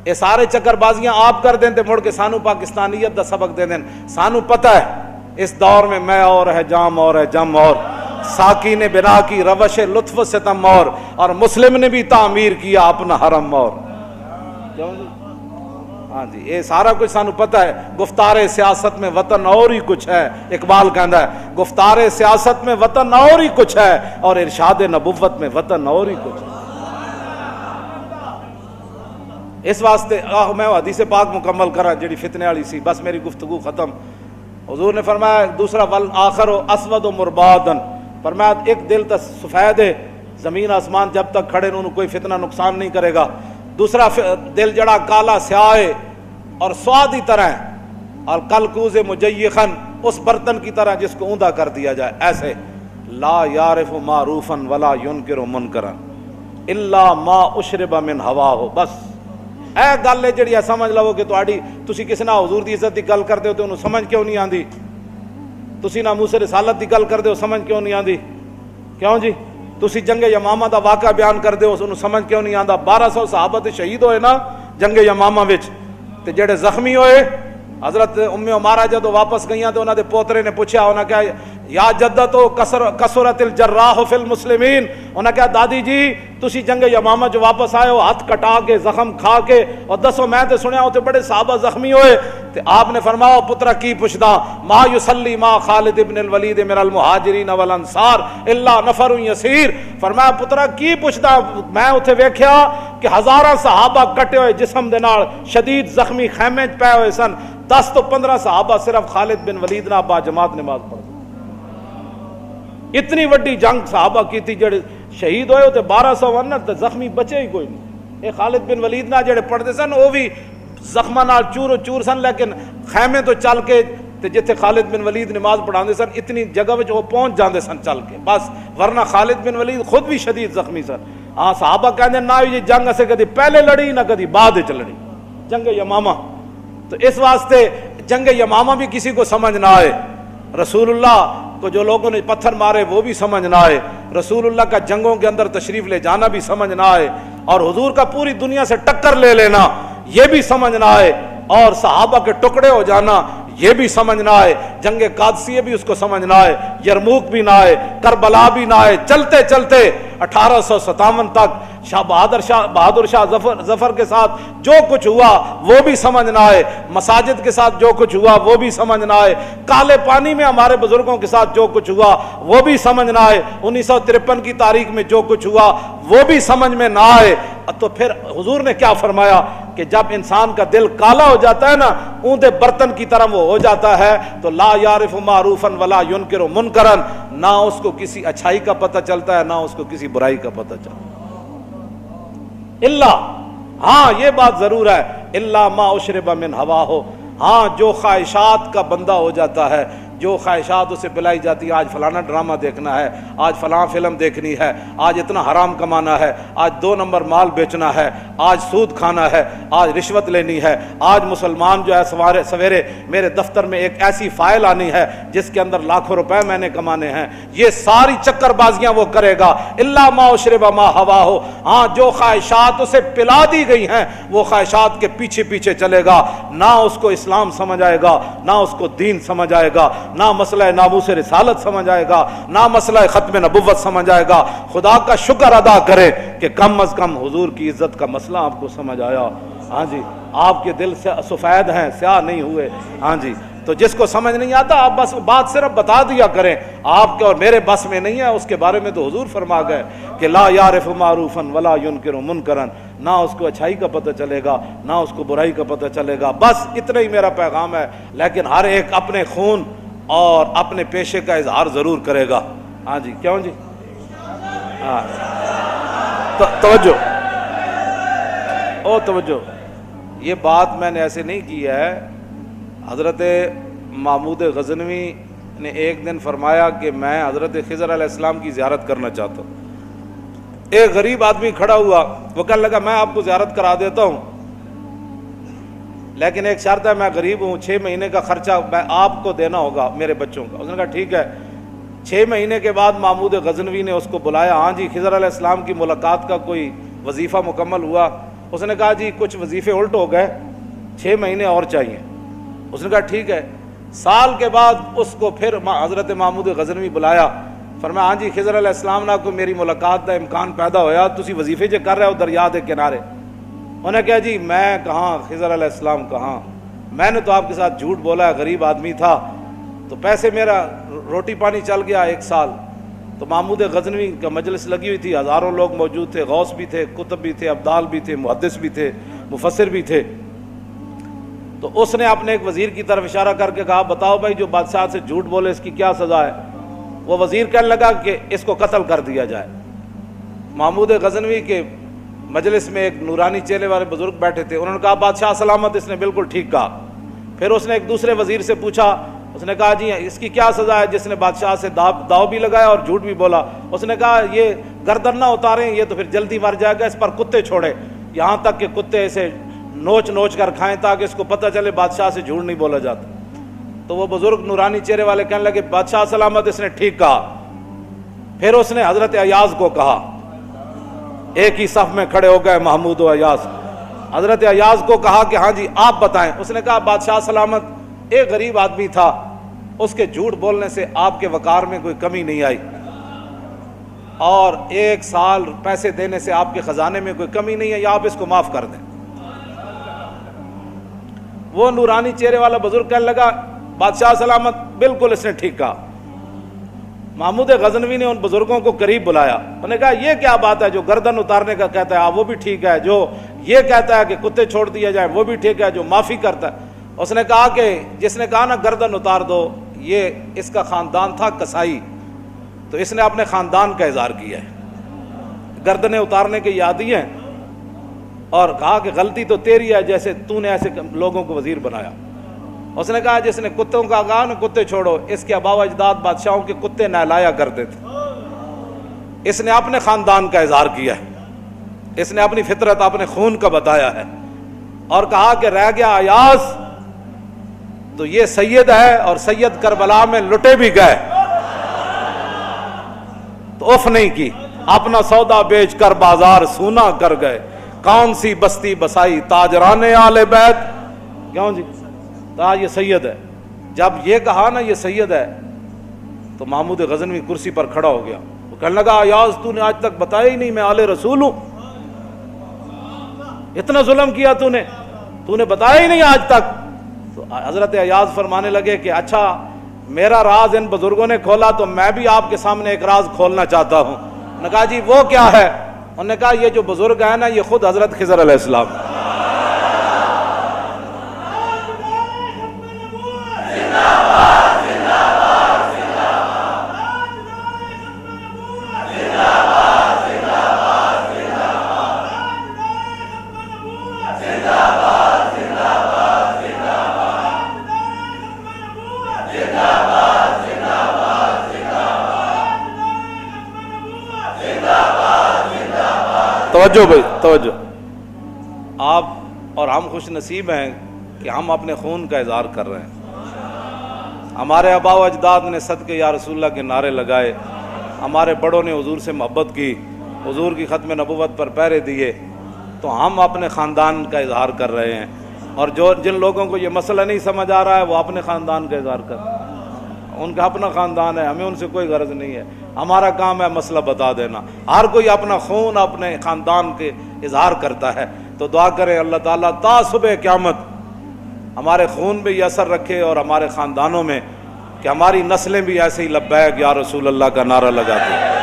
یہ سارے چکر بازیاں آپ کر دیں تے مڑ کے سانو پاکستانیت دا سبق دے دیں. سانو پتہ ہے اس دور میں میں اور ہے جام اور ہے جم اور ساکی نے بنا کی روش لطف ستم اور مسلم نے بھی تعمیر کیا اپنا حرم اور. ہاں جی یہ سارا کچھ سانو پتہ ہے. گفتار سیاست میں وطن اور ہی کچھ ہے. اقبال کہندا ہے گفتار سیاست میں وطن اور ہی کچھ ہے اور ارشاد نبوت میں وطن اور ہی کچھ ہے. اس واسطے میں حدیث پاک مکمل کرا جڑی فتنے والی سی, بس میری گفتگو ختم. حضور نے فرمایا دوسرا والآخر اسود و مربادن, فرمایا ایک دل تو سفید ہے, زمین آسمان جب تک کھڑے انہوں کوئی فتنہ نقصان نہیں کرے گا. دوسرا دل جڑا کالا سیاہ ہے اور سوادی طرح ہے, اور کلکوز مجیخن اس برتن کی طرح جس کو اوندا کر دیا جائے ایسے. لا یعرف معروفا ولا ینکر منکرا الا ما اشرب من ہواہ. بس اے گل ہے جڑی سمجھ لو کہ تسی کس نہ حضور دی عزت دی گل کردے ہو تے انہوں سمجھ کیوں نہیں آندی, تسی نہ موسیٰ رسالت دی گل کردے ہو سمجھ کیوں نہیں آندی, کیوں جی تسی جنگ یمامہ دا واقعہ بیان کردے ہو انہوں سمجھ کیوں نہیں آندا. 1200 صحابہ تے شہید ہوئے نا جنگ یمامہ وچ, تے جڑے زخمی ہوئے حضرت ام عمارہ جدو واپس گئیاں تو انہاں دے پوترے نے پوچھا, انہاں کہا یا جدتو کثرت الجراح فی المسلمین, انہاں کہا دادی جی تسی جنگ یمامہ جو واپس آئے ہو ہاتھ کٹا کے زخم کھا کے, اور دسو میں تے سنیا ہوتے بڑے صحابہ زخمی ہوئے. تے آپ نے فرمایا پترا کی پوچھدا ما یصلی ما خالد ابن الولید من المہاجرین والانصار الا نفر یسیر. فرمایا پترا کی پوچھدا, میں اتھے ویکھیا کہ ہزاراں صحابہ کٹے ہوئے جسم دے نال شدید زخمی خیمے چ پے ہوئے سن, 10 تو 15 صحابہ صرف خالد بن ولید نہ با جماعت نماز پڑھ. اتنی وڈی جنگ صحابہ کی تھی, جڑے شہید ہوئے ہوتے 1200 ورنہ تے زخمی بچے ہی کوئی نہیں. اے خالد بن ولید نہ جڑے پڑھتے سن وہ بھی زخماں نال چور چور سن, لیکن خیمے تو چل کے تے جتھے خالد بن ولید نماز پڑھاندے سن اتنی جگہ وچ وہ پہنچ جاندے سن چل کے بس, ورنہ خالد بن ولید خود بھی شدید زخمی سن. ہاں صحابہ کہندے نہ یہ جنگ اسے کدی پہلے لڑی نہ کدی بعد وچ لڑی, جنگ یمامہ. تو اس واسطے جنگ یمامہ بھی کسی کو سمجھ نہ آئے, رسول اللہ کو جو لوگوں نے پتھر مارے وہ بھی سمجھ نہ آئے, رسول اللہ کا جنگوں کے اندر تشریف لے جانا بھی سمجھ نہ آئے, اور حضور کا پوری دنیا سے ٹکر لے لینا یہ بھی سمجھ نہ آئے, اور صحابہ کے ٹکڑے ہو جانا یہ بھی سمجھ نہ آئے, جنگ قادسیہ بھی اس کو سمجھ نہ آئے, یرموک بھی نہ آئے, کربلا بھی نہ آئے. چلتے چلتے 1857 تک بہادر شاہ ظفر کے ساتھ جو کچھ ہوا وہ بھی سمجھ نہ آئے, مساجد کے ساتھ جو کچھ ہوا وہ بھی سمجھ نہ آئے, کالے پانی میں ہمارے بزرگوں کے ساتھ جو کچھ ہوا وہ بھی سمجھ نہ آئے, 1953 کی تاریخ میں جو کچھ ہوا وہ بھی سمجھ میں نہ آئے. تو پھر حضور نے کیا فرمایا کہ جب انسان کا دل کالا ہو جاتا ہے نا اونتے برتن کی طرح وہ ہو جاتا ہے, تو لا یعرف معروفا ولا ینکر منکرا, نہ اس کو کسی اچھائی کا پتہ چلتا ہے نہ اس کو کسی برائی کا پتہ چلتا ہے. اللہ ہاں یہ بات ضرور ہے, الا ما اشرب من ہواہ, ہاں جو خواہشات کا بندہ ہو جاتا ہے, جو خواہشات اسے پلائی جاتی ہے, آج فلانا ڈرامہ دیکھنا ہے, آج فلاں فلم دیکھنی ہے, آج اتنا حرام کمانا ہے, آج 2 نمبر مال بیچنا ہے, آج سود کھانا ہے, آج رشوت لینی ہے, آج مسلمان جو ہے سویرے میرے دفتر میں ایک ایسی فائل آنی ہے جس کے اندر لاکھوں روپے میں نے کمانے ہیں, یہ ساری چکر بازیاں وہ کرے گا. الا ما اشرب ما ہواہ, ہاں جو خواہشات اسے پلا دی گئی ہیں وہ خواہشات کے پیچھے پیچھے چلے گا, نہ اس کو اسلام سمجھ آئے گا نہ اس کو دین سمجھ آئے گا, نہ مسئلہ ناموس رسالت سمجھ آئے گا نہ مسئلہ ختم نبوت سمجھ آئے گا. خدا کا شکر ادا کرے کہ کم از کم حضور کی عزت کا مسئلہ آپ کو سمجھ آیا. ہاں جی آپ کے دل سے سفید ہیں, سیاہ نہیں ہوئے. ہاں جی تو جس کو سمجھ نہیں آتا آپ بس بات صرف بتا دیا کریں, آپ کے اور میرے بس میں نہیں ہے. اس کے بارے میں تو حضور فرما گئے کہ لا یعرف معروفا ولا ینکر منکرا, نہ اس کو اچھائی کا پتہ چلے گا نہ اس کو برائی کا پتہ چلے گا. بس اتنا ہی میرا پیغام ہے, لیکن ہر ایک اپنے خون اور اپنے پیشے کا اظہار ضرور کرے گا. ہاں جی کیوں جی, ہاں توجہ توجہ, یہ بات میں نے ایسے نہیں کی ہے. حضرت محمود غزنوی نے ایک دن فرمایا کہ میں حضرت خضر علیہ السلام کی زیارت کرنا چاہتا ہوں. ایک غریب آدمی کھڑا ہوا, وہ کہنے لگا میں آپ کو زیارت کرا دیتا ہوں لیکن ایک شرط ہے, میں غریب ہوں, 6 مہینے کا خرچہ میں آپ کو دینا ہوگا میرے بچوں کا. اس نے کہا ٹھیک ہے. 6 مہینے کے بعد محمود غزنوی نے اس کو بلایا. ہاں جی خضر علیہ السلام کی ملاقات کا کوئی وظیفہ مکمل ہوا. اس نے کہا جی کچھ وظیفے الٹ ہو گئے، 6 مہینے اور چاہیے۔ اس نے کہا ٹھیک ہے۔ سال کے بعد اس کو پھر حضرت محمود غزنوی بلایا، فرمایا ہاں جی خضر علیہ السلام نہ کو میری ملاقات کا امکان پیدا ہویا، تسی وظیفے جو کر رہے ہو دریا دے کنارے۔ انہوں نے کہا جی میں کہاں، خضر علیہ السلام کہاں، میں نے تو آپ کے ساتھ جھوٹ بولا ہے، غریب آدمی تھا تو پیسے میرا روٹی پانی چل گیا 1 سال۔ تو محمود غزنوی کا مجلس لگی ہوئی تھی، ہزاروں لوگ موجود تھے، غوث بھی تھے، کتب بھی تھے، ابدال بھی تھے، محدث بھی تھے، مفسر بھی تھے۔ تو اس نے اپنے ایک وزیر کی طرف اشارہ کر کے کہا بتاؤ بھائی جو بادشاہ سے جھوٹ بولے اس کی کیا سزا ہے؟ وہ وزیر کہنے لگا کہ اس کو قتل کر دیا جائے۔ محمود غزنوی کے مجلس میں ایک نورانی چہرے والے بزرگ بیٹھے تھے، انہوں نے کہا بادشاہ سلامت، اس نے بالکل ٹھیک کہا۔ پھر اس نے ایک دوسرے وزیر سے پوچھا، اس نے کہا جی اس کی کیا سزا ہے جس نے بادشاہ سے داؤ بھی لگایا اور جھوٹ بھی بولا؟ اس نے کہا یہ گردن نہ اتاریں، یہ تو پھر جلدی مر جائے گا، اس پر کتے چھوڑے، یہاں تک کہ کتے اسے نوچ نوچ کر کھائیں تاکہ اس کو پتہ چلے بادشاہ سے جھوٹ نہیں بولا جاتا۔ تو وہ بزرگ نورانی چہرے والے کہنے لگے بادشاہ سلامت، اس نے ٹھیک کہا۔ پھر اس نے حضرت ایاز کو کہا، ایک ہی صف میں کھڑے ہو گئے محمود و ایاز۔ حضرت ایاز کو کہا کہ ہاں جی آپ بتائیں۔ اس نے کہا بادشاہ سلامت، ایک غریب آدمی تھا، اس کے جھوٹ بولنے سے آپ کے وقار میں کوئی کمی نہیں آئی، اور 1 سال پیسے دینے سے آپ کے خزانے میں کوئی کمی نہیں ہے، یا آپ اس کو معاف کر دیں۔ وہ نورانی چہرے والا بزرگ کہنے لگا بادشاہ سلامت بالکل اس نے ٹھیک کہا۔ محمود غزنوی نے ان بزرگوں کو قریب بلایا، انہوں نے کہا یہ کیا بات ہے، جو گردن اتارنے کا کہتا ہے وہ بھی ٹھیک ہے، جو یہ کہتا ہے کہ کتے چھوڑ دیا جائے وہ بھی ٹھیک ہے، جو معافی کرتا ہے۔ اس نے کہا کہ جس نے کہا نا گردن اتار دو، یہ اس کا خاندان تھا کسائی، تو اس نے اپنے خاندان کا اظہار کیا ہے، گردنیں اتارنے کے عادی ہیں، اور کہا کہ غلطی تو تیری ہے جیسے تو نے ایسے لوگوں کو وزیر بنایا۔ اس نے کہا جس نے کتوں کا کہا نا کتے چھوڑو، اس کے آباء و اجداد بادشاہوں کے کتے نہلایا کرتے تھے، اس نے اپنے خاندان کا اظہار کیا ہے، اس نے اپنی فطرت اپنے خون کا بتایا ہے، اور کہا کہ رہ گیا ایاز تو یہ سید ہے، اور سید کربلا میں لٹے بھی گئے تو اف نہیں کی، اپنا سودا بیچ کر بازار سونا کر گئے، کون سی بستی بسائی تاجران آل بیت، کیوں جی یہ سید ہے۔ جب یہ کہا نا یہ سید ہے تو محمود غزنوی کرسی پر کھڑا ہو گیا، وہ کہنے لگا ایاز تو نے آج تک بتایا ہی نہیں میں آل رسول ہوں، اتنا ظلم کیا تو نے بتایا ہی نہیں آج تک۔ تو حضرت ایاز فرمانے لگے کہ اچھا میرا راز ان بزرگوں نے کھولا تو میں بھی آپ کے سامنے ایک راز کھولنا چاہتا ہوں۔ انہوں نے کہا جی وہ کیا ہے؟ انہوں نے کہا یہ جو بزرگ ہیں نا یہ خود حضرت خضر علیہ السلام۔ توجہ بھائی توجہ، آپ اور ہم خوش نصیب ہیں کہ ہم اپنے خون کا اظہار کر رہے ہیں۔ ہمارے آباء و اجداد نے صدقے یا رسول اللہ کے نعرے لگائے، ہمارے بڑوں نے حضور سے محبت کی، حضور کی ختم نبوت پر پہرے دیے، تو ہم اپنے خاندان کا اظہار کر رہے ہیں، اور جن لوگوں کو یہ مسئلہ نہیں سمجھ آ رہا ہے وہ اپنے خاندان کا اظہار کر رہے ہیں، ان کا اپنا خاندان ہے، ہمیں ان سے کوئی غرض نہیں ہے، ہمارا کام ہے مسئلہ بتا دینا۔ ہر کوئی اپنا خون اپنے خاندان کے اظہار کرتا ہے، تو دعا کریں اللہ تعالیٰ تا صبح قیامت ہمارے خون میں یہ اثر رکھے اور ہمارے خاندانوں میں، کہ ہماری نسلیں بھی ایسے ہی لبیک یا رسول اللہ کا نعرہ لگاتی ہیں۔